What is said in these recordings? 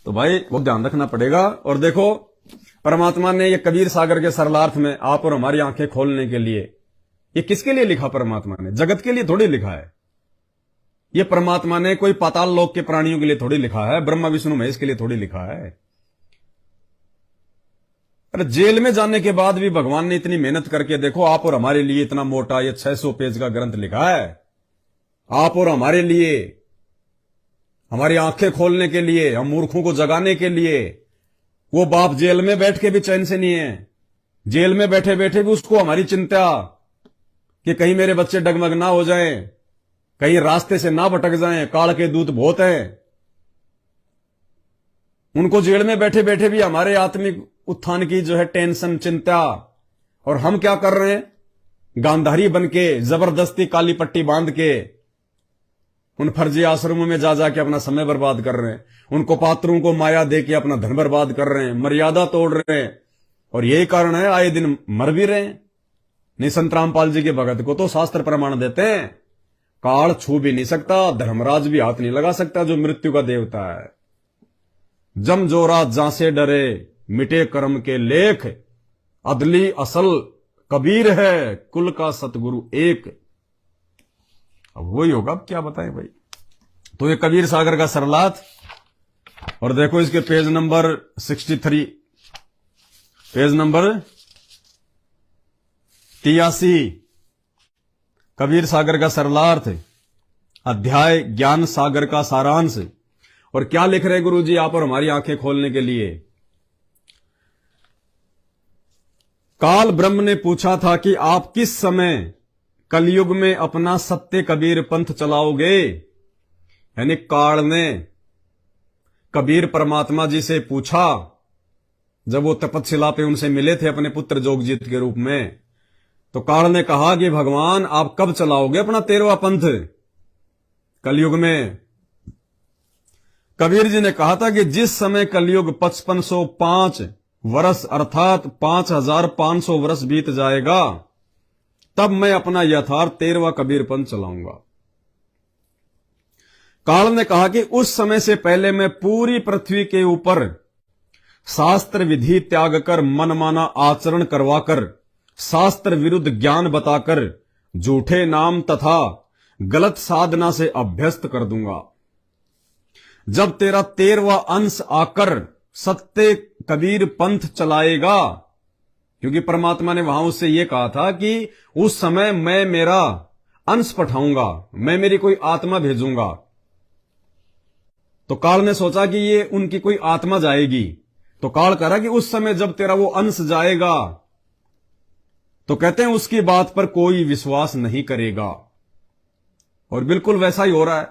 तो भाई वो ध्यान रखना पड़ेगा। और देखो परमात्मा ने ये कबीर सागर के सरलार्थ में आप और हमारी आंखें खोलने के लिए, ये किसके लिए लिखा? परमात्मा ने जगत के लिए थोड़ी लिखा है। ये परमात्मा ने कोई पाताल लोक के प्राणियों के लिए थोड़ी लिखा है, ब्रह्मा विष्णु महेश के लिए थोड़ी लिखा है। अरे जेल में जाने के बाद भी भगवान ने इतनी मेहनत करके देखो आप और हमारे लिए इतना मोटा ये 600 पेज का ग्रंथ लिखा है। आप और हमारे लिए, हमारी आंखें खोलने के लिए, हम मूर्खों को जगाने के लिए। वो बाप जेल में बैठ के भी चैन से नहीं है। जेल में बैठे बैठे भी उसको हमारी चिंता कि कहीं मेरे बच्चे डगमग ना हो जाएं, कहीं रास्ते से ना भटक जाएं, काल के दूत बहुत हैं। उनको जेल में बैठे बैठे भी हमारे आत्मिक उत्थान की जो है टेंशन, चिंता। और हम क्या कर रहे हैं? गांधारी बन के जबरदस्ती काली पट्टी बांध के उन फर्जी आश्रमों में जा जाके अपना समय बर्बाद कर रहे हैं। उनको पात्रों को माया दे के अपना धन बर्बाद कर रहे हैं, मर्यादा तोड़ रहे हैं। और यही कारण है आए दिन मर भी रहे हैं। नहीं, संत रामपाल जी के भगत को तो शास्त्र प्रमाण देते हैं, काल छू भी नहीं सकता, धर्मराज भी हाथ नहीं लगा सकता, जो मृत्यु का देवता है। जम जोरा जासे डरे, मिटे कर्म के लेख, अदली असल कबीर है, कुल का सतगुरु एक। अब वही होगा, अब क्या बताएं भाई। तो ये कबीर सागर का सरलाथ। और देखो इसके page number 63, page number 83, Kabir Sagar का सरलार्थ, अध्याय ज्ञान सागर का सारांश। और क्या लिख रहे गुरु जी आप और हमारी आंखें खोलने के लिए? काल ब्रह्म ने पूछा था कि आप किस समय कलयुग में अपना सत्य कबीर पंथ चलाओगे। यानी काल ने कबीर परमात्मा जी से पूछा, जब वो तपतशिला पे उनसे मिले थे अपने पुत्र जोगजीत के रूप में। तो काल ने कहा कि भगवान आप कब चलाओगे अपना 13वां पंथ कलयुग में? कबीर जी ने कहा था कि जिस समय कलयुग 5505 वर्ष अर्थात 5500 वर्ष बीत जाएगा, तब मैं अपना यथार्थ 13वां कबीर पंथ चलाऊंगा। काल ने कहा कि उस समय से पहले मैं पूरी पृथ्वी के ऊपर शास्त्र विधि त्याग कर, मनमाना आचरण करवाकर, शास्त्र विरुद्ध ज्ञान बताकर, झूठे नाम तथा गलत साधना से अभ्यस्त कर दूंगा। जब तेरा 13वां अंश आकर सत्य कबीर पंथ चलाएगा, क्योंकि परमात्मा ने वहां उससे यह कहा था कि उस समय मैं मेरा अंश पठाऊंगा, मैं मेरी कोई आत्मा भेजूंगा। तो काल ने सोचा कि ये उनकी कोई आत्मा जाएगी। तो काल कह रहा कि उस समय जब तेरा वो अंश जाएगा, तो कहते हैं उसकी बात पर कोई विश्वास नहीं करेगा। और बिल्कुल वैसा ही हो रहा है।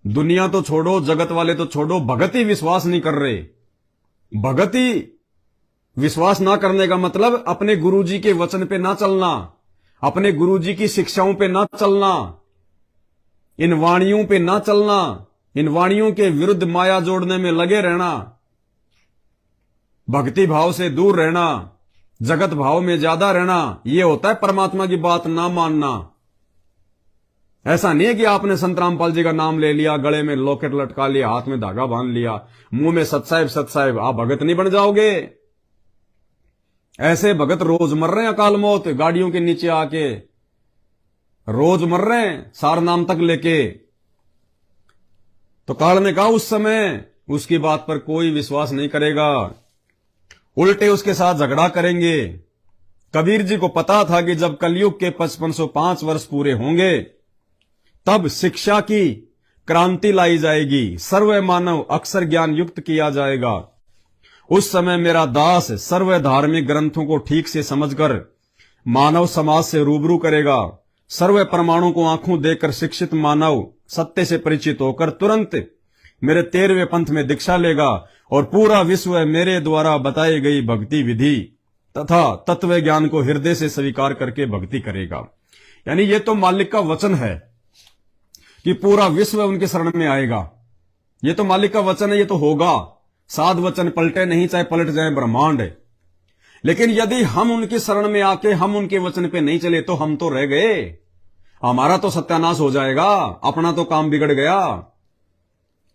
दुनिया तो छोड़ो, जगत वाले तो छोड़ो, भगत ही विश्वास नहीं कर रहे। भगत ही विश्वास ना करने का मतलब अपने गुरुजी के वचन पे ना चलना, अपने गुरुजी की शिक्षाओं पे ना चलना, इन वाणियों पे ना चलना, इन वाणियों के विरुद्ध माया जोड़ने में लगे रहना, भक्ति भाव से दूर रहना, जगत भाव में ज्यादा रहना। यह होता है परमात्मा की बात ना मानना। ऐसा नहीं है कि आपने संत रामपाल जी का नाम ले लिया, गले में लॉकेट लटका लिया, हाथ में धागा बांध लिया, मुंह में सत साहिब, आप भगत नहीं बन जाओगे। ऐसे भगत रोज मर रहे हैं अकाल मौत, गाड़ियों के नीचे आके रोज मर रहे हैं, सार नाम तक लेके। तो काल ने कहा उस समय उसकी बात पर कोई विश्वास नहीं करेगा, उल्टे उसके साथ झगड़ा करेंगे। कबीर जी को पता था कि जब कलयुग के 5505 वर्ष पूरे होंगे, तब शिक्षा की क्रांति लाई जाएगी, सर्व मानव अक्षर ज्ञान युक्त किया जाएगा। उस समय मेरा दास सर्व धार्मिक ग्रंथों को ठीक से समझकर मानव समाज से रूबरू करेगा। सर्व परमाणु को आंखों देकर शिक्षित मानव सत्य से परिचित होकर तुरंत मेरे 13वें पंथ में दीक्षा लेगा और पूरा विश्व मेरे द्वारा बताई गई भक्ति विधि तथा तत्व ज्ञान को हृदय से स्वीकार करके भक्ति करेगा। यानी ये तो मालिक का वचन है कि पूरा विश्व उनके शरण में आएगा। ये तो मालिक का वचन है, ये तो होगा। साध वचन पलटे नहीं, चाहे पलट जाए ब्रह्मांड। लेकिन यदि हम उनकी शरण में आके हम उनके वचन पे नहीं चले तो हम तो रह गए, हमारा तो सत्यानाश हो जाएगा, अपना तो काम बिगड़ गया।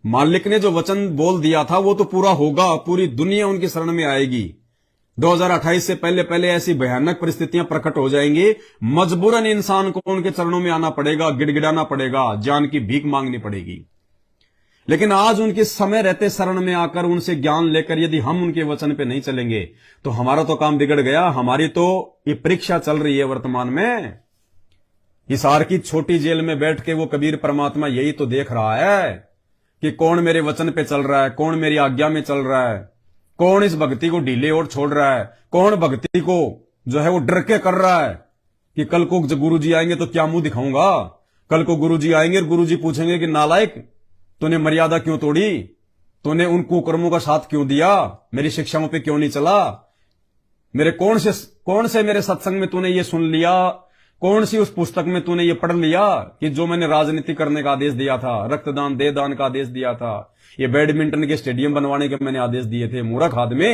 मालिक ने जो वचन बोल दिया था वो तो पूरा होगा, पूरी दुनिया उनकी शरण में आएगी। 2028 से पहले पहले ऐसी भयानक परिस्थितियां प्रकट हो जाएंगी, मजबूरन इंसान को उनके चरणों में आना पड़ेगा, गिड़गिड़ाना पड़ेगा, जान की भीख मांगनी पड़ेगी। लेकिन आज उनके समय रहते शरण में आकर उनसे ज्ञान लेकर यदि हम उनके वचन पे नहीं चलेंगे तो हमारा तो काम बिगड़ गया। हमारी तो ये परीक्षा चल रही है वर्तमान में। हिसार की छोटी जेल में बैठ के वो कबीर परमात्मा यही तो देख रहा है कि कौन मेरे वचन पे चल रहा है, कौन मेरी आज्ञा में चल रहा है, कौन इस भक्ति को ढीले और छोड़ रहा है, कौन भक्ति को जो है वो डर के कर रहा है कि कल को जब गुरु जी आएंगे तो क्या मुंह दिखाऊंगा। कल को गुरु जी आएंगे और गुरु जी पूछेंगे कि नालायक तूने मर्यादा क्यों तोड़ी, तूने उन कुकर्मों का साथ क्यों दिया, मेरी शिक्षाओं पे क्यों नहीं चला, मेरे कौन से मेरे सत्संग में तूने ये सुन लिया, कौन सी उस पुस्तक में तूने ये पढ़ लिया कि जो मैंने राजनीति करने का आदेश दिया था, रक्तदान दे दान का आदेश दिया था, ये बैडमिंटन के स्टेडियम बनवाने के मैंने आदेश दिए थे, मूर्ख आदमी।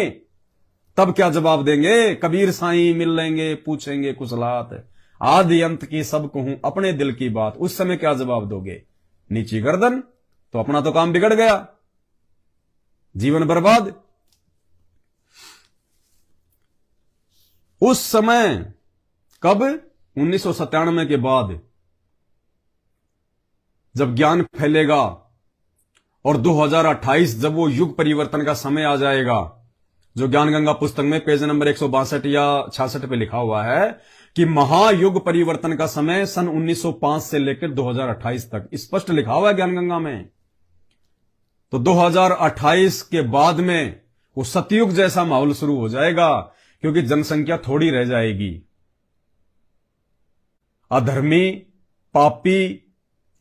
तब क्या जवाब देंगे? कबीर साईं मिल लेंगे, पूछेंगे कुशलात, आदि अंत की सब कहूं अपने दिल की बात। उस समय क्या जवाब दोगे? नीची गर्दन। तो अपना तो काम बिगड़ गया, जीवन बर्बाद। उस समय कब? 1997 के बाद जब ज्ञान फैलेगा और 2028 जब वो युग परिवर्तन का समय आ जाएगा, जो ज्ञान गंगा पुस्तक में पेज नंबर 162 या 66 पे लिखा हुआ है कि महायुग परिवर्तन का समय सन 1905 से लेकर 2028 तक स्पष्ट लिखा हुआ है ज्ञान गंगा में। तो 2028 के बाद में वो सतयुग जैसा माहौल शुरू हो जाएगा, क्योंकि जनसंख्या थोड़ी रह जाएगी। अधर्मी, पापी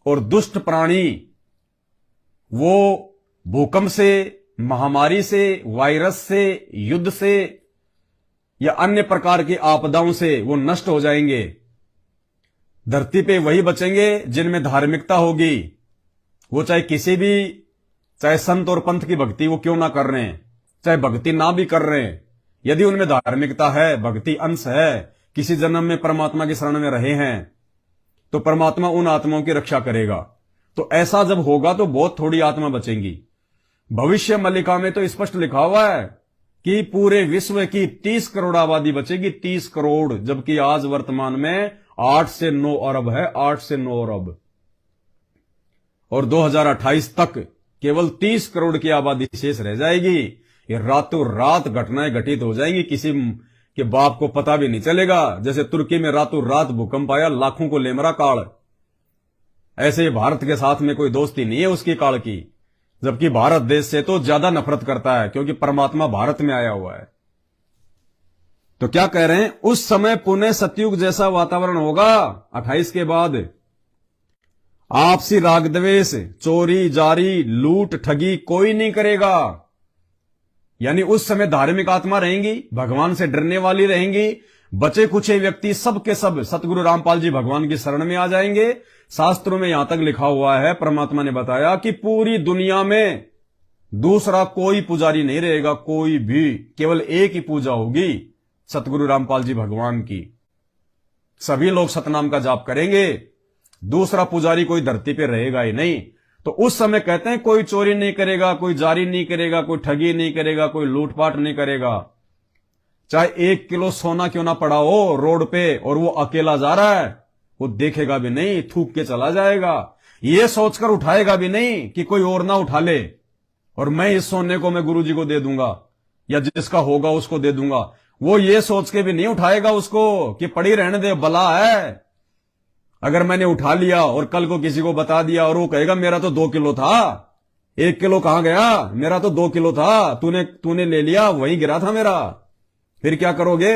और दुष्ट प्राणी वो भूकंप से, महामारी से, वायरस से, युद्ध से या अन्य प्रकार की आपदाओं से वो नष्ट हो जाएंगे। धरती पे वही बचेंगे जिनमें धार्मिकता होगी। वो चाहे संत और पंथ की भक्ति वो क्यों ना कर रहे हैं, चाहे भक्ति ना भी कर रहे हैं, यदि उनमें धार्मिकता है, भक्ति अंश है, किसी जन्म में परमात्मा की शरण में रहे हैं, तो परमात्मा उन आत्माओं की रक्षा करेगा। तो ऐसा जब होगा तो बहुत थोड़ी आत्मा बचेंगी। भविष्य मल्लिका में तो स्पष्ट लिखा हुआ है कि पूरे विश्व की 30 करोड़ आबादी बचेगी, 30 करोड़, जबकि आज वर्तमान में 8 से 9 अरब है, 8 से 9 अरब। और 2028 तक केवल 30 करोड़ की आबादी शेष रह जाएगी। ये रातों रात घटनाएं घटित हो जाएंगी, किसी के बाप को पता भी नहीं चलेगा। जैसे तुर्की में रातों रात भूकंप आया, लाखों को लेमरा काल, ऐसे भारत के साथ में कोई दोस्ती नहीं है उसकी काल की, जबकि भारत देश से तो ज्यादा नफरत करता है, क्योंकि परमात्मा भारत में आया हुआ है। तो क्या कह रहे हैं? उस समय पुनः सतयुग जैसा वातावरण होगा 28 के बाद। आपसी राग द्वेष, चोरी जारी, लूट ठगी कोई नहीं करेगा। यानी उस समय धार्मिक आत्मा रहेंगी, भगवान से डरने वाली रहेंगी। बचे कुछे व्यक्ति सब के सब सतगुरु रामपाल जी भगवान की शरण में आ जाएंगे। शास्त्रों में यहां तक लिखा हुआ है, परमात्मा ने बताया कि पूरी दुनिया में दूसरा कोई पुजारी नहीं रहेगा, कोई भी, केवल एक ही पूजा होगी, सतगुरु रामपाल जी भगवान की। सभी लोग सतनाम का जाप करेंगे, दूसरा पुजारी कोई धरती पे रहेगा ही नहीं। तो उस समय कहते हैं कोई चोरी नहीं करेगा, कोई जारी नहीं करेगा, कोई ठगी नहीं करेगा, कोई लूटपाट नहीं करेगा। चाहे 1 किलो सोना क्यों ना पड़ा हो रोड पे और वो अकेला जा रहा है, वो देखेगा भी नहीं, थूक के चला जाएगा। ये सोचकर उठाएगा भी नहीं कि कोई और ना उठा ले और मैं इस सोने को मैं गुरुजी को दे दूंगा या जिसका होगा उसको दे दूंगा। वो ये सोच के भी नहीं उठाएगा उसको कि पड़ी रहने दे, बला है। अगर मैंने उठा लिया और कल को किसी को बता दिया और वो कहेगा मेरा तो 2 किलो था, 1 किलो कहां गया, मेरा तो 2 किलो था, तूने ले लिया, वहीं गिरा था मेरा, फिर क्या करोगे?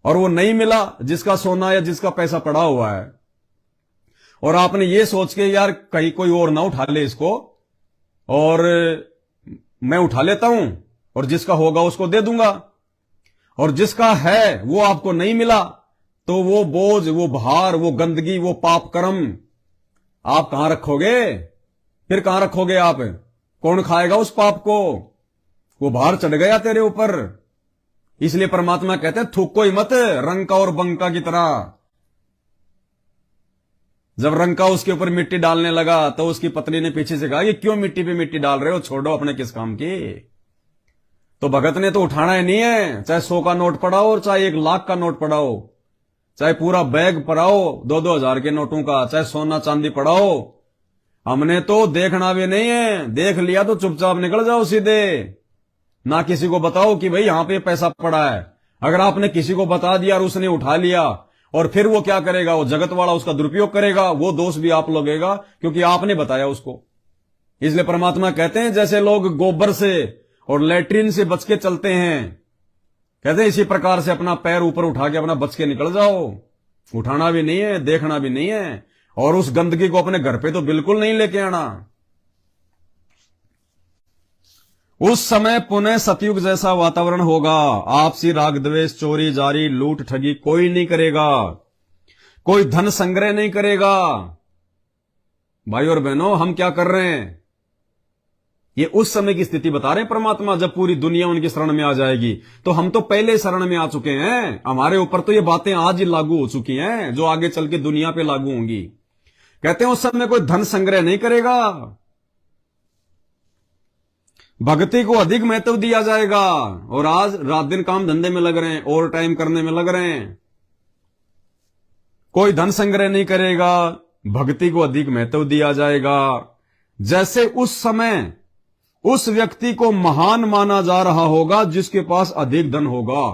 और वो नहीं मिला जिसका सोना या जिसका पैसा पड़ा हुआ है, और आपने ये सोच के यार कहीं कोई और ना उठा ले इसको और मैं उठा लेता हूं और जिसका होगा उसको दे दूंगा, और जिसका है वो आपको नहीं मिला, तो वो बोझ, वो भार, वो गंदगी, वो पाप कर्म आप कहां रखोगे? फिर कहां रखोगे आप? कौन खाएगा उस पाप को? वो भार चढ़ गया तेरे ऊपर। इसलिए परमात्मा कहते हैं थूको ही मत रंका और बंका की तरह। जब रंका उसके ऊपर मिट्टी डालने लगा तो उसकी पत्नी ने पीछे से कहा कि क्यों मिट्टी पे मिट्टी डाल रहे हो, छोड़ो, अपने किस काम की। तो भगत ने तो उठाना ही नहीं है, चाहे 100 का नोट पड़ा हो और चाहे 1 लाख का नोट पड़ा हो, चाहे पूरा बैग पड़ा हो 2-2 हजार के नोटों का, चाहे सोना चांदी पड़ा हो, हमने तो देखना भी नहीं है। देख लिया तो चुपचाप निकल जाओ सीधे, ना किसी को बताओ कि भाई यहां पे पैसा पड़ा है। अगर आपने किसी को बता दिया और उसने उठा लिया, और फिर वो क्या करेगा, वो जगत वाला उसका दुरुपयोग करेगा, वो दोष भी आप लगेगा क्योंकि आपने बताया उसको। इसलिए परमात्मा कहते हैं जैसे लोग गोबर से और लेट्रिन से बच के चलते हैं, कहते हैं इसी प्रकार से अपना पैर ऊपर उठा के अपना बच के निकल जाओ। उठाना भी नहीं है, देखना भी नहीं है, और उस गंदगी को अपने घर पे तो बिल्कुल नहीं लेके आना। उस समय पुनः सतयुग जैसा वातावरण होगा। आपसी राग द्वेष, चोरी जारी, लूट ठगी कोई नहीं करेगा, कोई धन संग्रह नहीं करेगा। भाई और बहनों, हम क्या कर रहे हैं, ये उस समय की स्थिति बता रहे हैं परमात्मा, जब पूरी दुनिया उनकी शरण में आ जाएगी। तो हम तो पहले शरण में आ चुके हैं, हमारे ऊपर तो ये बातें आज ही लागू हो चुकी हैं जो आगे चल के दुनिया पे लागू होंगी। कहते हैं उस समय कोई धन संग्रह नहीं करेगा, भक्ति को अधिक महत्व दिया जाएगा। और आज रात दिन काम धंधे में लग रहे हैं, ओवर टाइम करने में लग रहे हैं। कोई धन संग्रह नहीं करेगा, भक्ति को अधिक महत्व दिया जाएगा। जैसे उस समय उस व्यक्ति को महान माना जा रहा होगा जिसके पास अधिक धन होगा।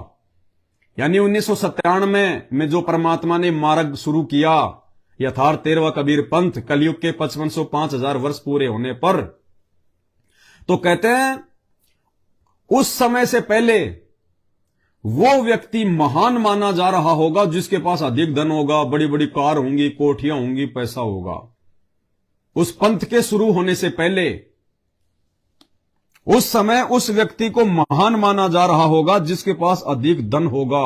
यानी 1997 में जो परमात्मा ने मार्ग शुरू किया, यथार्थ 13वां कबीर पंथ, कलयुग के 5505 वर्ष पूरे होने पर, तो कहते हैं उस समय से पहले वो व्यक्ति महान माना जा रहा होगा जिसके पास अधिक धन होगा, बड़ी बड़ी कार होंगी, कोठियां होंगी, पैसा होगा। उस पंथ के शुरू होने से पहले उस समय उस व्यक्ति को महान माना जा रहा होगा जिसके पास अधिक धन होगा,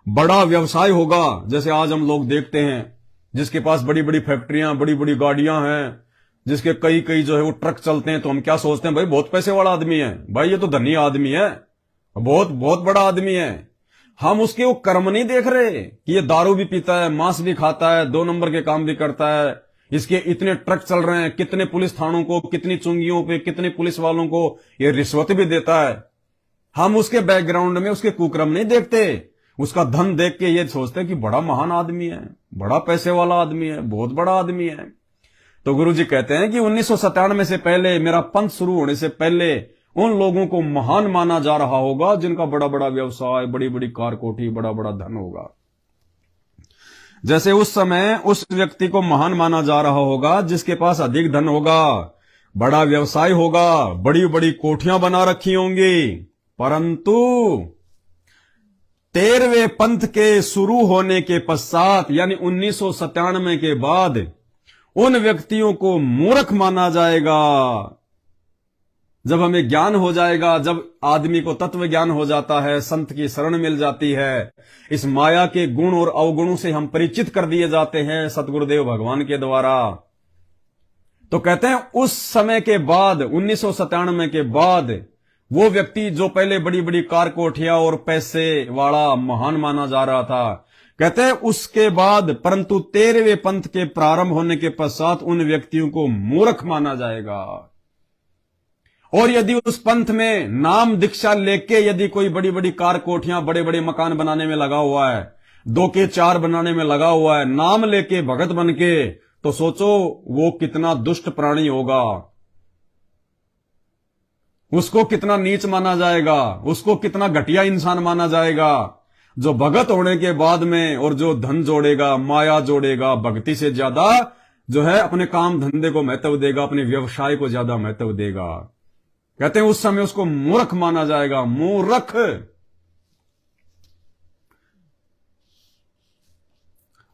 बड़ा व्यवसाय होगा। जैसे आज हम लोग देखते हैं जिसके पास बड़ी बड़ी फैक्ट्रियां, बड़ी बड़ी गाड़ियां हैं, जिसके कई कई जो है वो ट्रक चलते हैं, तो हम क्या सोचते हैं, भाई बहुत पैसे वाला आदमी है, भाई ये तो धनी आदमी है, बहुत बहुत बड़ा आदमी है। हम उसके वो कर्म नहीं देख रहे कि ये दारू भी पीता है, मांस भी खाता है, 2 नंबर के काम भी करता है, इसके इतने ट्रक चल रहे हैं, कितने पुलिस थानों को, कितनी चुंगियों पे, कितने पुलिस वालों को ये रिश्वत भी देता है। हम उसके बैकग्राउंड में उसके कुकर्म नहीं देखते, उसका धन देख के ये सोचते हैं कि बड़ा महान आदमी है, बड़ा पैसे वाला आदमी है, बहुत बड़ा आदमी है। तो गुरु जी कहते हैं कि 1997 से पहले, मेरा पंथ शुरू होने से पहले, उन लोगों को महान माना जा रहा होगा जिनका बड़ा बड़ा व्यवसाय, बड़ी बड़ी कार कोठी, बड़ा बड़ा धन होगा। जैसे उस समय उस व्यक्ति को महान माना जा रहा होगा जिसके पास अधिक धन होगा, बड़ा व्यवसाय होगा, बड़ी बड़ी कोठियां बना रखी होंगी। परंतु 13वें पंथ के शुरू होने के पश्चात, यानी 1997 के बाद, उन व्यक्तियों को मूर्ख माना जाएगा। जब हमें ज्ञान हो जाएगा, जब आदमी को तत्व ज्ञान हो जाता है, संत की शरण मिल जाती है, इस माया के गुण और अवगुणों से हम परिचित कर दिए जाते हैं सतगुरुदेव भगवान के द्वारा, तो कहते हैं उस समय के बाद, 1997 के बाद, वो व्यक्ति जो पहले बड़ी बड़ी कार कोठियां और पैसे वाला महान माना जा रहा था, कहते हैं उसके बाद, परंतु 13वें पंथ के प्रारंभ होने के पश्चात उन व्यक्तियों को मूर्ख माना जाएगा। और यदि उस पंथ में नाम दीक्षा लेके यदि कोई बड़ी बड़ी कार कोठियां, बड़े बड़े मकान बनाने में लगा हुआ है, 2 के 4 बनाने में लगा हुआ है, नाम लेके भगत बन के, तो सोचो वो कितना दुष्ट प्राणी होगा, उसको कितना नीच माना जाएगा, उसको कितना घटिया इंसान माना जाएगा। जो भगत होने के बाद में और जो धन जोड़ेगा, माया जोड़ेगा, भक्ति से ज्यादा जो है अपने काम धंधे को महत्व देगा, अपने व्यवसाय को ज्यादा महत्व देगा, कहते हैं उस समय उसको मूर्ख माना जाएगा। मूर्ख।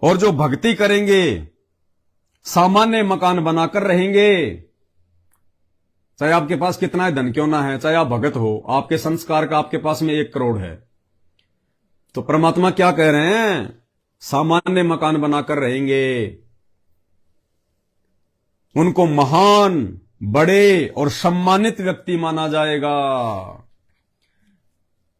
और जो भक्ति करेंगे, सामान्य मकान बनाकर रहेंगे, चाहे आपके पास कितना धन क्यों ना है, चाहे आप भगत हो, आपके संस्कार का आपके पास में 1 करोड़ है, तो परमात्मा क्या कह रहे हैं, सामान्य मकान बनाकर रहेंगे, उनको महान, बड़े और सम्मानित व्यक्ति माना जाएगा।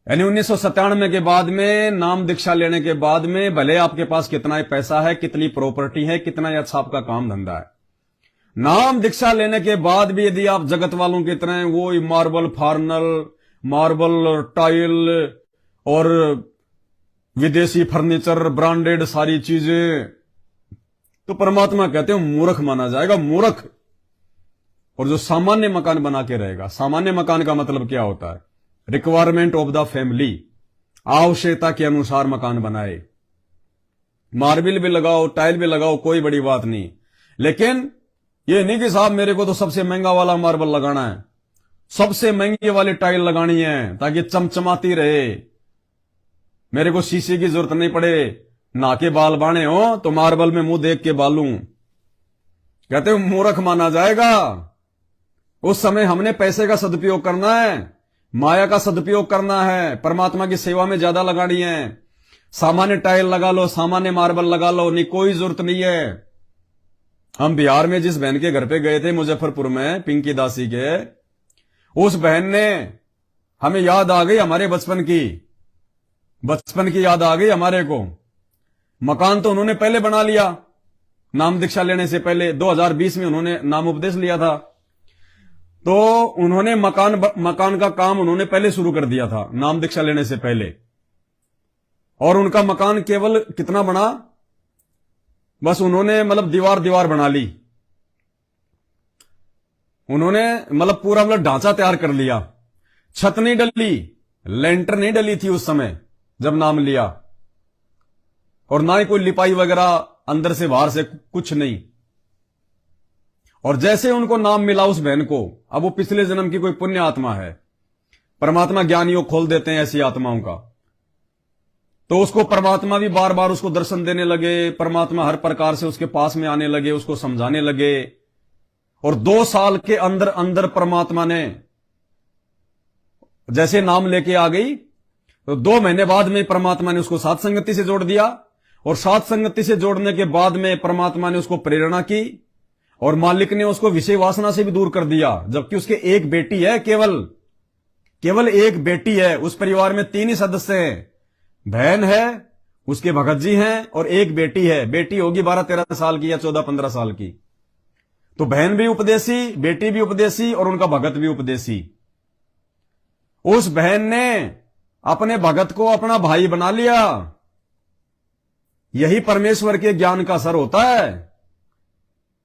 यानी 1997 के बाद में नाम दीक्षा लेने के बाद में भले आपके पास कितना ही पैसा है, कितनी प्रॉपर्टी है, कितना ही अच्छा आपका काम धंधा है, नाम दीक्षा लेने के बाद भी यदि आप जगत वालों की तरह वो मार्बल फार्नल, मार्बल टाइल और विदेशी फर्नीचर, ब्रांडेड सारी चीजें, तो परमात्मा कहते हैं मूर्ख माना जाएगा, मूर्ख। और जो सामान्य मकान बना के रहेगा, सामान्य मकान का मतलब क्या होता है? रिक्वायरमेंट ऑफ द फैमिली, आवश्यकता के अनुसार मकान बनाए, मार्बल भी लगाओ, टाइल भी लगाओ, कोई बड़ी बात नहीं, लेकिन ये नहीं कि साहब मेरे को तो सबसे महंगा वाला मार्बल लगाना है, सबसे महंगी वाली टाइल लगानी है ताकि चमचमाती रहे, मेरे को शीशे की जरूरत नहीं पड़े, ना के बाल बाणे हो तो मार्बल में मुंह देख के बालूं। कहते हो मूर्ख माना जाएगा। उस समय हमने पैसे का सदुपयोग करना है, माया का सदुपयोग करना है, परमात्मा की सेवा में ज्यादा लगानी है। सामान्य टाइल लगा लो, सामान्य मार्बल लगा लो, नहीं, कोई जरूरत नहीं है। हम बिहार में जिस बहन के घर पे गए थे, मुजफ्फरपुर में, पिंकी दासी के, उस बहन ने, हमें याद आ गई हमारे बचपन की याद आ गई हमारे को। मकान तो उन्होंने पहले बना लिया, नाम दीक्षा लेने से पहले 2020 में उन्होंने नाम उपदेश लिया था, तो उन्होंने मकान का काम उन्होंने पहले शुरू कर दिया था नाम दीक्षा लेने से पहले। और उनका मकान केवल कितना बना, बस उन्होंने मतलब दीवार बना ली, उन्होंने मतलब पूरा मतलब ढांचा तैयार कर लिया, छत नहीं डली, लेंटर नहीं डली थी उस समय जब नाम लिया, और ना ही कोई लिपाई वगैरह अंदर से बाहर से, कुछ नहीं। और जैसे उनको नाम मिला उस बहन को, अब वो पिछले जन्म की कोई पुण्य आत्मा है, परमात्मा ज्ञानियों खोल देते हैं ऐसी आत्माओं का, तो उसको परमात्मा भी बार बार उसको दर्शन देने लगे, परमात्मा हर प्रकार से उसके पास में आने लगे, उसको समझाने लगे। और 2 साल के अंदर अंदर परमात्मा ने, जैसे नाम लेके आ गई, तो 2 महीने बाद में परमात्मा ने उसको साथ संगति से जोड़ दिया, और साथ संगति से जोड़ने के बाद में परमात्मा ने उसको प्रेरणा की, और मालिक ने उसको विषय वासना से भी दूर कर दिया। जबकि उसके एक बेटी है, केवल एक बेटी है, उस परिवार में 3 ही सदस्य हैं, बहन है, उसके भगत जी हैं, और एक बेटी है, बेटी होगी 12-13 साल की या 14-15 साल की। तो बहन भी उपदेशी, बेटी भी उपदेशी, और उनका भगत भी उपदेशी। उस बहन ने अपने भगत को अपना भाई बना लिया। यही परमेश्वर के ज्ञान का असर होता है।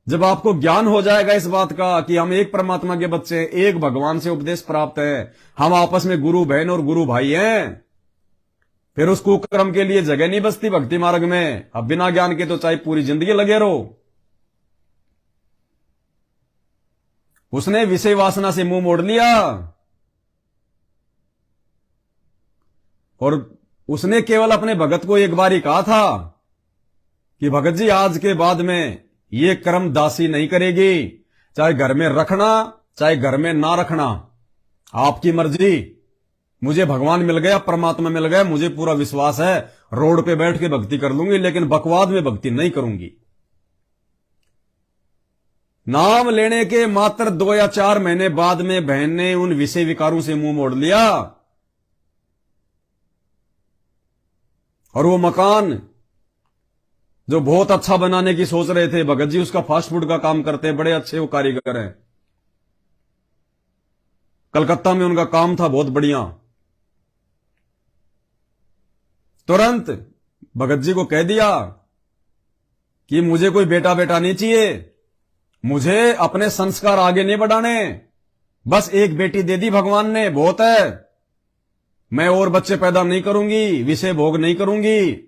जब आपको ज्ञान हो जाएगा इस बात का कि हम एक परमात्मा के बच्चे हैं, एक भगवान से उपदेश प्राप्त है, हम आपस में गुरु बहन और गुरु भाई हैं, फिर उस कुकर्म के लिए जगह नहीं बचती भक्ति मार्ग में। अब बिना ज्ञान के तो चाहे पूरी जिंदगी लगे रहो। उसने विषय वासना से मुंह मोड़ लिया, और उसने केवल अपने भगत को एक बार ही कहा था कि भगत जी आज के बाद में ये कर्म दासी नहीं करेगी, चाहे घर में रखना चाहे घर में ना रखना, आपकी मर्जी। मुझे भगवान मिल गया, परमात्मा मिल गया, मुझे पूरा विश्वास है, रोड पे बैठ के भक्ति कर लूंगी, लेकिन बकवाद में भक्ति नहीं करूंगी। नाम लेने के मात्र 2 या 4 महीने बाद में बहन ने उन विषय विकारों से मुंह मोड़ लिया, और वो मकान जो बहुत अच्छा बनाने की सोच रहे थे, भगत जी उसका फास्ट फूड का काम करते हैं, बड़े अच्छे वो कारीगर हैं, कलकत्ता में उनका काम था बहुत बढ़िया। तुरंत भगत जी को कह दिया कि मुझे कोई बेटा नहीं चाहिए, मुझे अपने संस्कार आगे नहीं बढ़ाने, बस एक बेटी दे दी भगवान ने, बहुत है, मैं और बच्चे पैदा नहीं करूंगी, विषय भोग नहीं करूंगी।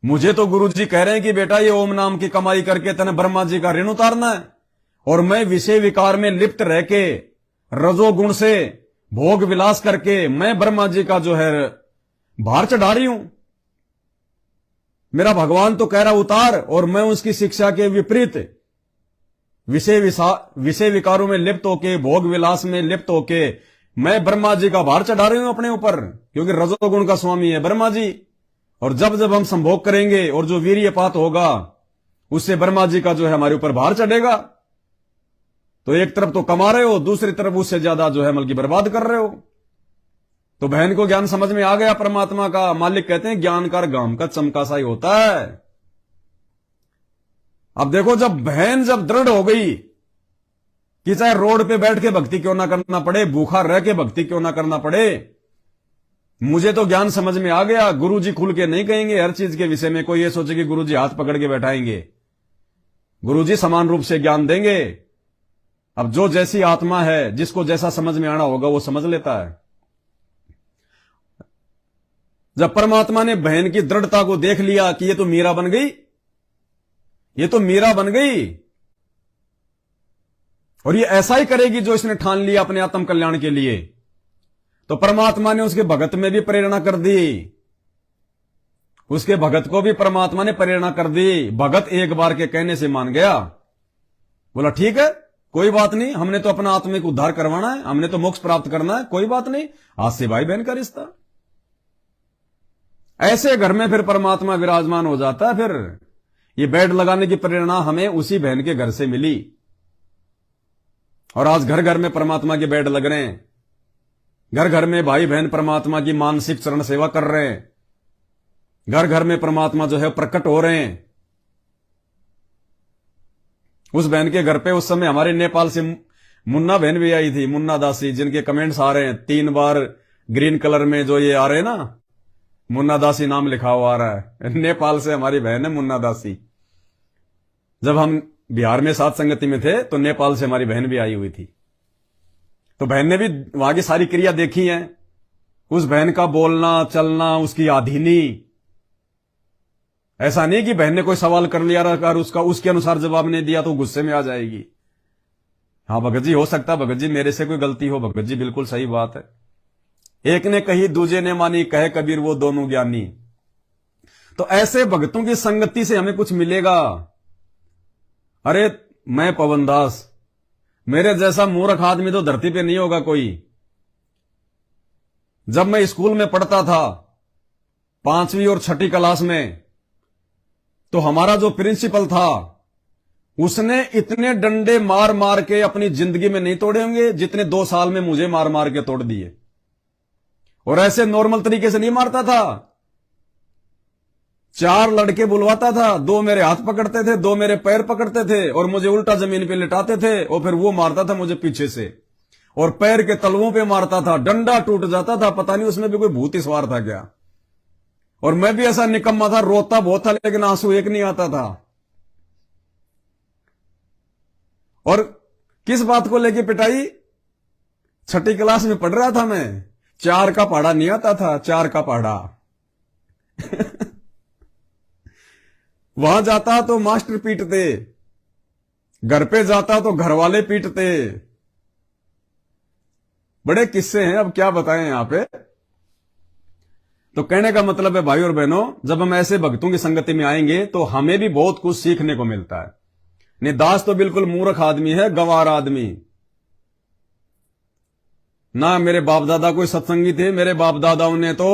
मुझे तो गुरु जी कह रहे हैं कि बेटा ये ओम नाम की कमाई करके तने ब्रह्मा जी का ऋण उतारना है, और मैं विषय विकार में लिप्त रह के रजोगुण से भोग विलास करके मैं ब्रह्मा जी का जो है भार चढ़ा रही हूं। मेरा भगवान तो कह रहा उतार, और मैं उसकी शिक्षा के विपरीत विषय विकारों में लिप्त होके, भोग विलास में लिप्त होके मैं ब्रह्मा जी का भार चढ़ा रही हूं अपने ऊपर, क्योंकि रजोगुण का स्वामी है ब्रह्मा जी। और जब जब हम संभोग करेंगे और जो वीर्यपात होगा उससे ब्रह्मा जी का जो है हमारे ऊपर भार चढ़ेगा। तो एक तरफ तो कमा रहे हो, दूसरी तरफ उससे ज्यादा जो है बल्कि बर्बाद कर रहे हो। तो बहन को ज्ञान समझ में आ गया परमात्मा का। मालिक कहते हैं ज्ञान का गाम का चमका सा ही होता है। अब देखो, जब बहन जब दृढ़ हो गई कि चाहे रोड पे बैठ के भक्ति क्यों ना करना पड़े, भूखा रह के भक्ति क्यों ना करना पड़े, मुझे तो ज्ञान समझ में आ गया। गुरुजी खुल के नहीं कहेंगे हर चीज के विषय में। कोई ये सोचे कि गुरुजी हाथ पकड़ के बैठाएंगे, गुरुजी समान रूप से ज्ञान देंगे। अब जो जैसी आत्मा है, जिसको जैसा समझ में आना होगा वो समझ लेता है। जब परमात्मा ने बहन की दृढ़ता को देख लिया कि ये तो मीरा बन गई, ये तो मीरा बन गई, और ये ऐसा ही करेगी जो इसने ठान लिया अपने आत्म कल्याण के लिए, तो परमात्मा ने उसके भगत में भी प्रेरणा कर दी। उसके भगत को भी परमात्मा ने प्रेरणा कर दी। भगत एक बार के कहने से मान गया, बोला ठीक है कोई बात नहीं, हमने तो अपना आत्मिक उद्धार करवाना है, हमने तो मोक्ष प्राप्त करना है, कोई बात नहीं, आज से भाई बहन का रिश्ता। ऐसे घर में फिर परमात्मा विराजमान हो जाता है। फिर ये बेड लगाने की प्रेरणा हमें उसी बहन के घर से मिली, और आज घर घर में परमात्मा के बेड लग रहे हैं। घर घर में भाई बहन परमात्मा की मानसिक चरण सेवा कर रहे हैं। घर घर में परमात्मा जो है प्रकट हो रहे हैं। उस बहन के घर पे उस समय हमारे नेपाल से मुन्ना बहन भी आई थी, मुन्ना दासी, जिनके कमेंट्स आ रहे हैं 3 बार ग्रीन कलर में जो ये आ रहे हैं ना, मुन्ना दासी नाम लिखा हुआ आ रहा है। नेपाल से हमारी बहन है मुन्ना दासी। जब हम बिहार में साथ संगति में थे तो नेपाल से हमारी बहन भी आई हुई थी। तो बहन ने भी वहां की सारी क्रिया देखी है। उस बहन का बोलना चलना, उसकी आधीनी, ऐसा नहीं कि बहन ने कोई सवाल कर लिया और उसके अनुसार जवाब नहीं दिया तो गुस्से में आ जाएगी। हाँ भगत जी, हो सकता भगत जी मेरे से कोई गलती हो, भगत जी बिल्कुल सही बात है। एक ने कही दूजे ने मानी, कहे कबीर वो दोनों ज्ञानी। तो ऐसे भक्तों की संगति से हमें कुछ मिलेगा। अरे मैं पवन दास, मेरे जैसा मूर्ख आदमी तो धरती पे नहीं होगा कोई। जब मैं स्कूल में पढ़ता था 5वीं और 6ठी क्लास में, तो हमारा जो प्रिंसिपल था उसने इतने डंडे मार मार के अपनी जिंदगी में नहीं तोड़े होंगे जितने 2 साल में मुझे मार मार के तोड़ दिए। और ऐसे नॉर्मल तरीके से नहीं मारता था। 4 लड़के बुलवाता था, 2 मेरे हाथ पकड़ते थे, 2 मेरे पैर पकड़ते थे और मुझे उल्टा जमीन पे लिटाते थे, और फिर वो मारता था मुझे पीछे से और पैर के तलवों पे मारता था। डंडा टूट जाता था, पता नहीं उसमें भी कोई भूत ही सवार था क्या। और मैं भी ऐसा निकम्मा था, रोता बहुत था लेकिन आंसू एक नहीं आता था। और किस बात को लेके पिटाई? 6ठी क्लास में पढ़ रहा था मैं, 4 का पहाड़ा नहीं आता था, 4 का पहाड़ा। वहां जाता तो मास्टर पीटते, घर पे जाता तो घर वाले पीटते। बड़े किस्से हैं, अब क्या बताएं यहां पे। तो कहने का मतलब है भाई और बहनों, जब हम ऐसे भक्तों की संगति में आएंगे तो हमें भी बहुत कुछ सीखने को मिलता है। नहीं, दास तो बिल्कुल मूर्ख आदमी है, गंवार आदमी ना। मेरे बाप दादा कोई सत्संगी थे, मेरे बाप दादाओं ने तो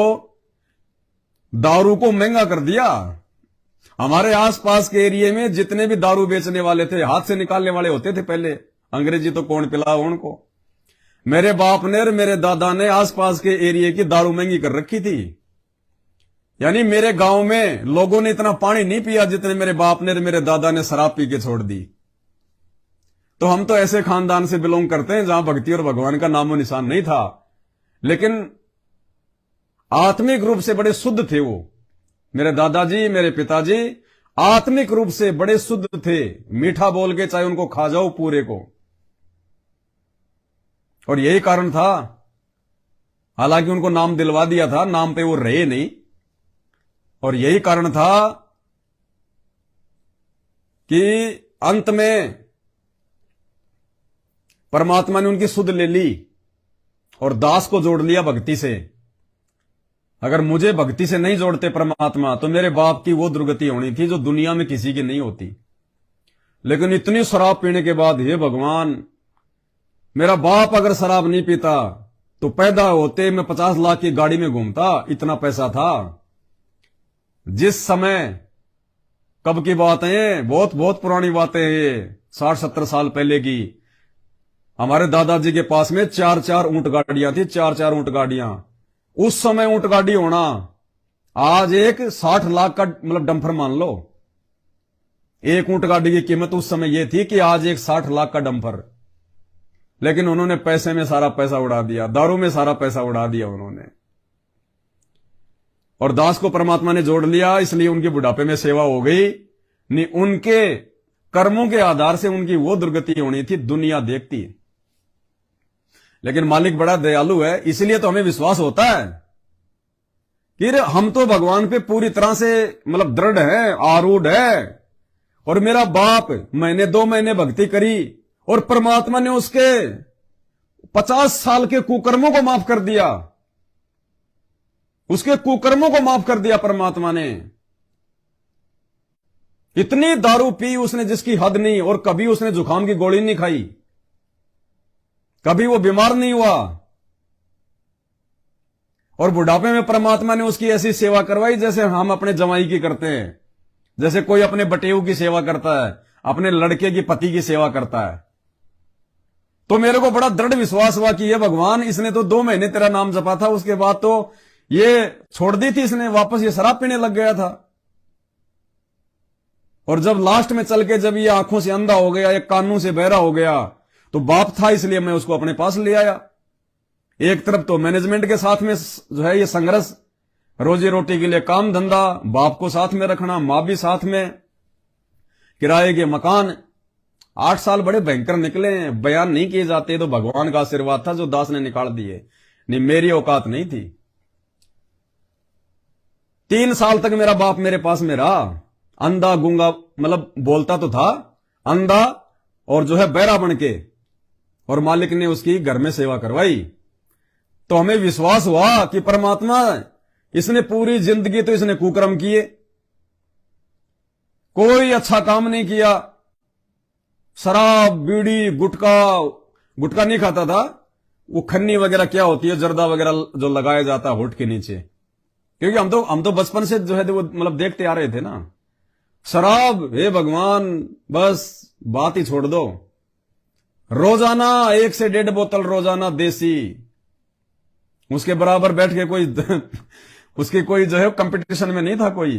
दारू को महंगा कर दिया। हमारे आसपास के एरिया में जितने भी दारू बेचने वाले थे, हाथ से निकालने वाले होते थे पहले। अंग्रेजी तो कौन पिला उनको। मेरे बाप ने और मेरे दादा ने आसपास के एरिया की दारू महंगी कर रखी थी। यानी मेरे गांव में लोगों ने इतना पानी नहीं पिया जितने मेरे बाप ने और मेरे दादा ने शराब पी के छोड़ दी। तो हम तो ऐसे खानदान से बिलोंग करते हैं जहां भक्ति और भगवान का नामो निशान नहीं था, लेकिन आत्मिक रूप से बड़े शुद्ध थे वो। मेरे दादाजी, मेरे पिताजी आत्मिक रूप से बड़े शुद्ध थे। मीठा बोल के चाहे उनको खा जाओ पूरे को। और यही कारण था, हालांकि उनको नाम दिलवा दिया था, नाम पे वो रहे नहीं। और यही कारण था कि अंत में परमात्मा ने उनकी सुध ले ली और दास को जोड़ लिया भक्ति से। अगर मुझे भक्ति से नहीं जोड़ते परमात्मा तो मेरे बाप की वो दुर्गति होनी थी जो दुनिया में किसी की नहीं होती। लेकिन इतनी शराब पीने के बाद, हे भगवान, मेरा बाप अगर शराब नहीं पीता तो पैदा होते मैं 50 लाख की गाड़ी में घूमता, इतना पैसा था। जिस समय, कब की बात है, बहुत बहुत पुरानी बातें हैं, 60-70 साल पहले की। हमारे दादाजी के पास में 4-4 ऊंट गाड़ियां थी, 4-4 ऊंट गाड़ियां। उस समय ऊंट गाड़ी होना, आज एक 60 लाख का मतलब डंपर मान लो। एक ऊंट गाड़ी की कीमत उस समय यह थी कि आज एक 60 लाख का डंपर। लेकिन उन्होंने पैसे में सारा पैसा उड़ा दिया, दारू में सारा पैसा उड़ा दिया उन्होंने। और दास को परमात्मा ने जोड़ लिया, इसलिए उनकी बुढ़ापे में सेवा हो गई। नहीं, उनके कर्मों के आधार से उनकी वो दुर्गति होनी थी, दुनिया देखती। लेकिन मालिक बड़ा दयालु है, इसलिए तो हमें विश्वास होता है कि हम तो भगवान पे पूरी तरह से मतलब दृढ़ है, आरूढ़ है। और मेरा बाप, मैंने 2 महीने भक्ति करी और परमात्मा ने उसके 50 साल के कुकर्मों को माफ कर दिया। उसके कुकर्मों को माफ कर दिया परमात्मा ने। इतनी दारू पी उसने जिसकी हद नहीं, और कभी उसने जुकाम की गोली नहीं खाई, कभी वो बीमार नहीं हुआ। और बुढ़ापे में परमात्मा ने उसकी ऐसी सेवा करवाई जैसे हम अपने जमाई की करते हैं, जैसे कोई अपने बटेऊ की सेवा करता है, अपने लड़के की पति की सेवा करता है। तो मेरे को बड़ा दृढ़ विश्वास हुआ कि ये भगवान, इसने तो 2 महीने तेरा नाम जपा था, उसके बाद तो ये छोड़ दी थी इसने, वापस ये शराब पीने लग गया था। और जब लास्ट में चल के जब ये आंखों से अंधा हो गया, एक कानों से बहरा हो गया, तो बाप था इसलिए मैं उसको अपने पास ले आया। एक तरफ तो मैनेजमेंट के साथ में जो है ये संघर्ष, रोजी रोटी के लिए काम धंधा, बाप को साथ में रखना, मां भी साथ में, किराए के मकान। 8 साल बड़े भयंकर निकले, बयान नहीं किए जाते, तो भगवान का आशीर्वाद था जो दास ने निकाल दिए। नहीं, मेरी औकात नहीं थी। 3 साल तक मेरा बाप मेरे पास में रहा, अंधा गूंगा, मतलब बोलता तो था, अंधा और जो है बहरा बन के। और मालिक ने उसकी घर में सेवा करवाई। तो हमें विश्वास हुआ कि परमात्मा, इसने पूरी जिंदगी तो इसने कुकर्म किए, कोई अच्छा काम नहीं किया। शराब, बीड़ी, गुटखा नहीं खाता था। वो खन्नी वगैरह क्या होती है, जर्दा वगैरह जो लगाया जाता है होठ के नीचे, क्योंकि हम तो बचपन से जो है वो मतलब देखते आ रहे थे ना। शराब, हे भगवान, बस बात ही छोड़ दो। रोजाना 1 से 1.5 बोतल रोजाना देसी, उसके बराबर बैठ के कोई उसकी कोई जो है कंपटीशन में नहीं था कोई।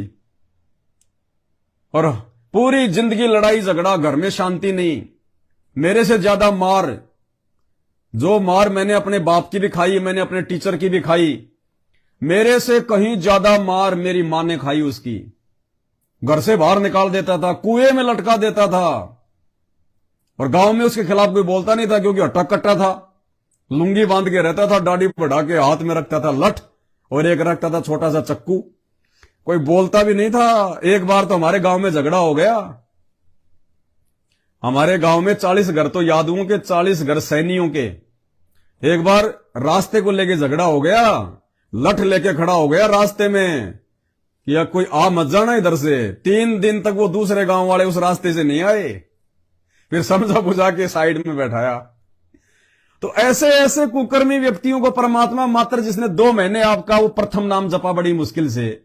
और पूरी जिंदगी लड़ाई झगड़ा, घर में शांति नहीं। मेरे से ज्यादा मार, जो मार मैंने अपने बाप की भी खाई, मैंने अपने टीचर की भी खाई, मेरे से कहीं ज्यादा मार मेरी मां ने खाई उसकी। घर से बाहर निकाल देता था, कुएं में लटका देता था। और गांव में उसके खिलाफ कोई बोलता नहीं था, क्योंकि हट्टा कट्टा था, लुंगी बांध के रहता था, दाढ़ी बढ़ा के, हाथ में रखता था लठ, और एक रखता था छोटा सा चक्कू। कोई बोलता भी नहीं था। एक बार तो हमारे गांव में झगड़ा हो गया। हमारे गांव में 40 घर तो यादवों के, 40 घर सैनियों के। एक बार रास्ते को लेके झगड़ा हो गया, लठ लेके खड़ा हो गया रास्ते में कि या कोई आ मत जाना इधर से। 3 दिन तक वो दूसरे गांव वाले उस रास्ते से नहीं आए, फिर समझा बुझा के साइड में बैठाया। तो ऐसे ऐसे कुकर्मी व्यक्तियों को परमात्मा मात्र, जिसने 2 महीने आपका वो प्रथम नाम जपा बड़ी मुश्किल से,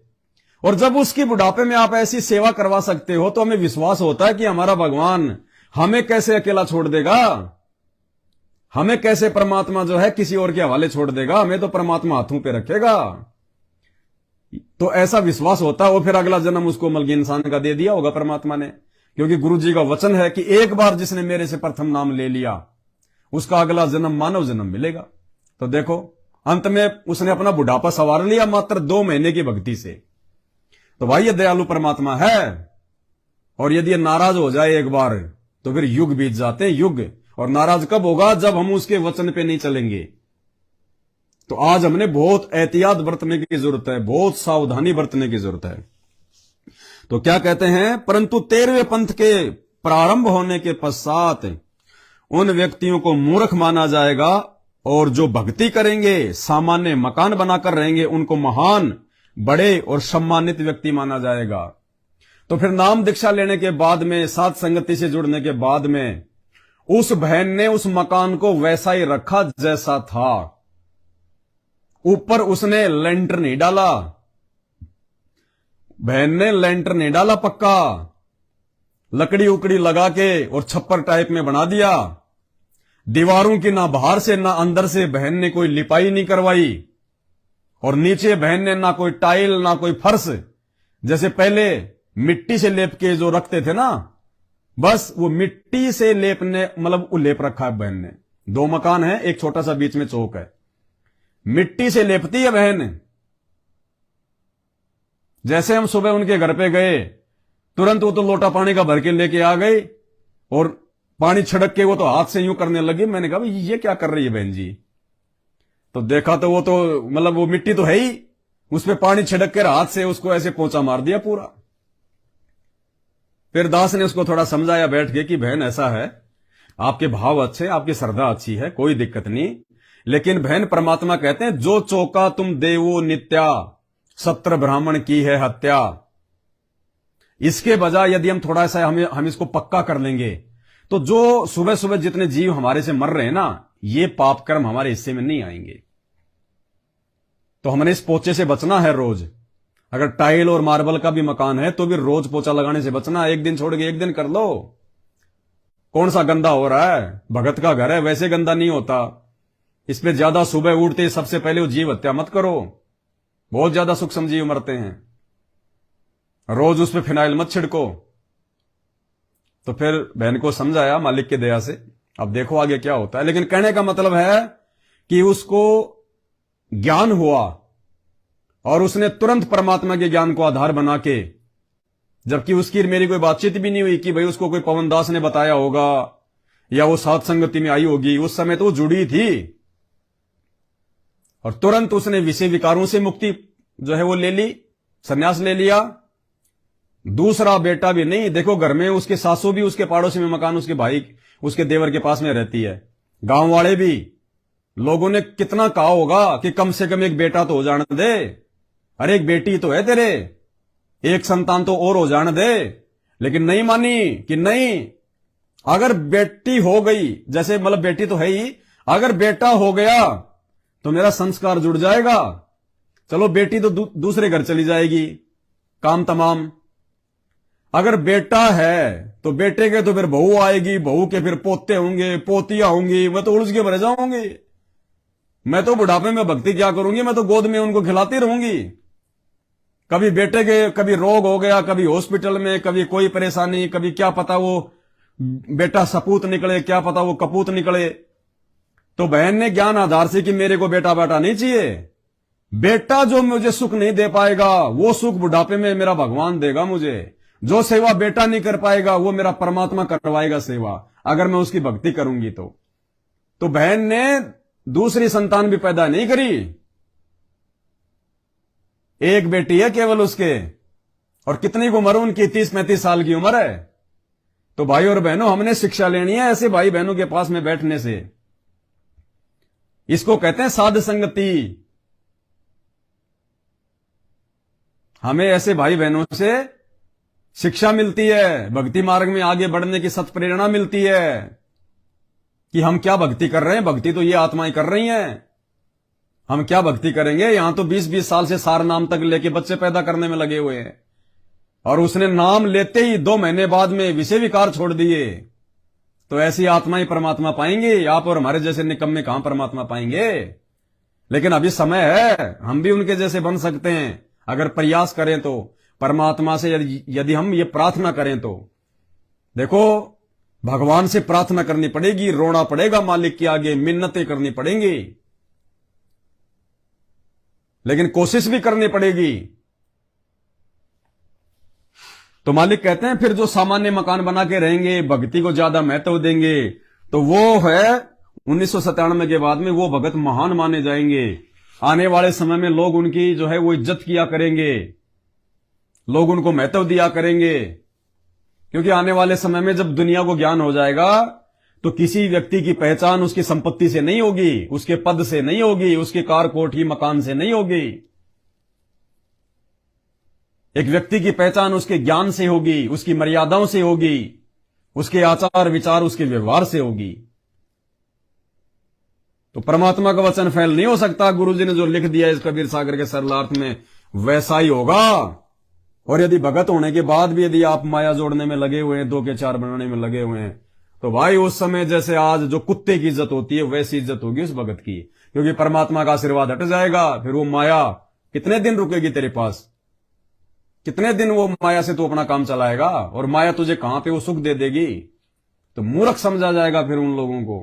और जब उसकी बुढ़ापे में आप ऐसी सेवा करवा सकते हो, तो हमें विश्वास होता है कि हमारा भगवान हमें कैसे अकेला छोड़ देगा, हमें कैसे परमात्मा जो है किसी और के हवाले छोड़ देगा, हमें तो परमात्मा हाथों पे रखेगा। तो ऐसा विश्वास होता है। वो फिर अगला जन्म उसको मलगी इंसान का दे दिया होगा परमात्मा ने, क्योंकि गुरु जी का वचन है कि एक बार जिसने मेरे से प्रथम नाम ले लिया, उसका अगला जन्म मानव जन्म मिलेगा। तो देखो, अंत में उसने अपना बुढ़ापा संवार लिया मात्र 2 महीने की भक्ति से। तो भाई ये दयालु परमात्मा है। और यदि ये नाराज हो जाए एक बार, तो फिर युग बीत जाते हैं, युग। और नाराज कब होगा? जब हम उसके वचन पे नहीं चलेंगे। तो आज हमने बहुत एहतियात बरतने की जरूरत है, बहुत सावधानी बरतने की जरूरत है। तो क्या कहते हैं, परंतु 13वें पंथ के प्रारंभ होने के पश्चात उन व्यक्तियों को मूर्ख माना जाएगा, और जो भक्ति करेंगे, सामान्य मकान बनाकर रहेंगे, उनको महान, बड़े और सम्मानित व्यक्ति माना जाएगा। तो फिर नाम दीक्षा लेने के बाद में, साथ संगति से जुड़ने के बाद में, उस बहन ने उस मकान को वैसा ही रखा जैसा था। ऊपर उसने लेंटर नहीं डाला, बहन ने लेंटर नहीं डाला पक्का, लकड़ी उकड़ी लगा के और छप्पर टाइप में बना दिया। दीवारों की ना बाहर से ना अंदर से बहन ने कोई लिपाई नहीं करवाई। और नीचे बहन ने ना कोई टाइल ना कोई फर्श, जैसे पहले मिट्टी से लेप के जो रखते थे ना, बस वो मिट्टी से लेपने मतलब वो लेप रखा है बहन ने। 2 मकान है, एक छोटा सा बीच में चौक है, मिट्टी से लेपती है बहन। जैसे हम सुबह उनके घर पे गए, तुरंत वो तो लोटा पानी का भर के लेके आ गई और पानी छिड़क के वो तो हाथ से यूं करने लगी। मैंने कहा ये क्या कर रही है बहन जी? तो देखा तो वो तो मतलब वो मिट्टी तो है ही, उस पे पानी छिड़क कर हाथ से उसको ऐसे पोंछा मार दिया पूरा। फिर दास ने उसको थोड़ा समझाया बैठ के कि बहन ऐसा है, आपके भाव अच्छे, आपकी श्रद्धा अच्छी है, कोई दिक्कत नहीं, लेकिन बहन परमात्मा कहते हैं जो चौका तुम देवो नित्या, सत्र ब्राह्मण की है हत्या। इसके बजाय यदि हम थोड़ा सा हम इसको पक्का कर लेंगे तो जो सुबह सुबह जितने जीव हमारे से मर रहे हैं ना, ये पाप कर्म हमारे हिस्से में नहीं आएंगे। तो हमने इस पोचे से बचना है रोज। अगर टाइल और मार्बल का भी मकान है तो भी रोज पोछा लगाने से बचना। एक दिन छोड़ के एक दिन कर लो, कौन सा गंदा हो रहा है? भगत का घर है, वैसे गंदा नहीं होता। इस पे ज्यादा सुबह उठते सबसे पहले वो जीव हत्या मत करो, बहुत ज्यादा सूक्ष्म जीव मरते हैं। रोज उस पे फिनाइल मत छिड़को। तो फिर बहन को समझाया मालिक की दया से, अब देखो आगे क्या होता है। लेकिन कहने का मतलब है कि उसको ज्ञान हुआ और उसने तुरंत परमात्मा के ज्ञान को आधार बना के, जबकि उसकी मेरी कोई बातचीत भी नहीं हुई कि भाई उसको कोई पवन दास ने बताया होगा या वो सात संगति में आई होगी, उस समय तो वो जुड़ी थी। और तुरंत उसने विषय विकारों से मुक्ति जो है वो ले ली, संन्यास ले लिया। दूसरा बेटा भी नहीं, देखो घर में उसके सासू भी उसके पड़ोसी में मकान उसके भाई उसके देवर के पास में रहती है। गांव वाले भी, लोगों ने कितना कहा होगा कि कम से कम एक बेटा तो हो जाने दे, अरे एक बेटी तो है तेरे, एक संतान तो और हो जाने दे। लेकिन नहीं मानी कि नहीं, अगर बेटी हो गई, जैसे मतलब बेटी तो है ही, अगर बेटा हो गया तो मेरा संस्कार जुड़ जाएगा। चलो बेटी तो दूसरे घर चली जाएगी, काम तमाम। अगर बेटा है तो बेटे के तो फिर बहू आएगी, बहू के फिर पोते होंगे, पोतियां होंगी, मैं तो उलझ के भर जाऊंगी। मैं तो बुढ़ापे में भक्ति क्या करूंगी, मैं तो गोद में उनको खिलाती रहूंगी। कभी बेटे के कभी रोग हो गया, कभी हॉस्पिटल में, कभी कोई परेशानी, कभी क्या पता वो बेटा सपूत निकले, क्या पता वो कपूत निकले। तो बहन ने ज्ञान आधार से कि मेरे को बेटा बेटा नहीं चाहिए, बेटा जो मुझे सुख नहीं दे पाएगा वो सुख बुढ़ापे में मेरा भगवान देगा मुझे। जो सेवा बेटा नहीं कर पाएगा वो मेरा परमात्मा करवाएगा सेवा, अगर मैं उसकी भक्ति करूंगी तो बहन ने दूसरी संतान भी पैदा नहीं करी, एक बेटी है केवल उसके, और कितनी उम्र उनकी, 30-35 साल की उम्र है। तो भाई और बहनों, हमने शिक्षा लेनी है ऐसे भाई बहनों के पास में बैठने से। इसको कहते हैं साध संगति। हमें ऐसे भाई बहनों से शिक्षा मिलती है, भक्ति मार्ग में आगे बढ़ने की सत प्रेरणा मिलती है कि हम क्या भक्ति कर रहे हैं। भक्ति तो ये आत्माएं कर रही हैं, हम क्या भक्ति करेंगे। यहां तो 20-20 साल से सार नाम तक लेके बच्चे पैदा करने में लगे हुए हैं, और उसने नाम लेते ही 2 महीने बाद में विषय विकार छोड़ दिए। तो ऐसी आत्माएं परमात्मा पाएंगे, आप और हमारे जैसे निकम्मे कहां परमात्मा पाएंगे। लेकिन अभी समय है, हम भी उनके जैसे बन सकते हैं अगर प्रयास करें तो। परमात्मा से यदि हम ये प्रार्थना करें तो देखो, भगवान से प्रार्थना करनी पड़ेगी, रोना पड़ेगा मालिक के आगे, मिन्नतें करनी पड़ेंगी, लेकिन कोशिश भी करनी पड़ेगी। तो मालिक कहते हैं फिर जो सामान्य मकान बना के रहेंगे, भक्ति को ज्यादा महत्व देंगे, तो वो है 1997 के बाद में वो भगत महान माने जाएंगे। आने वाले समय में लोग उनकी जो है वो इज्जत किया करेंगे, लोग उनको महत्व दिया करेंगे। क्योंकि आने वाले समय में जब दुनिया को ज्ञान हो जाएगा तो किसी व्यक्ति की पहचान उसकी संपत्ति से नहीं होगी, उसके पद से नहीं होगी, उसके कार कोठी मकान से नहीं होगी। एक व्यक्ति की पहचान उसके ज्ञान से होगी, उसकी मर्यादाओं से होगी, उसके आचार विचार, उसके व्यवहार से होगी। तो परमात्मा का वचन फैल नहीं हो सकता। गुरुजी ने जो लिख दिया इस कबीर सागर के सरलार्थ में वैसा ही होगा। और यदि भगत होने के बाद भी यदि आप माया जोड़ने में लगे हुए हैं, 2 के 4 बनाने में लगे हुए हैं, तो भाई उस समय जैसे आज जो कुत्ते की इज्जत होती है वैसी इज्जत होगी उस भगत की, क्योंकि परमात्मा का आशीर्वाद हट जाएगा। फिर वो माया कितने दिन रुकेगी तेरे पास, कितने दिन वो माया से तू अपना काम चलाएगा, और माया तुझे कहां पे वो सुख दे देगी। तो मूर्ख समझा जाएगा फिर उन लोगों को।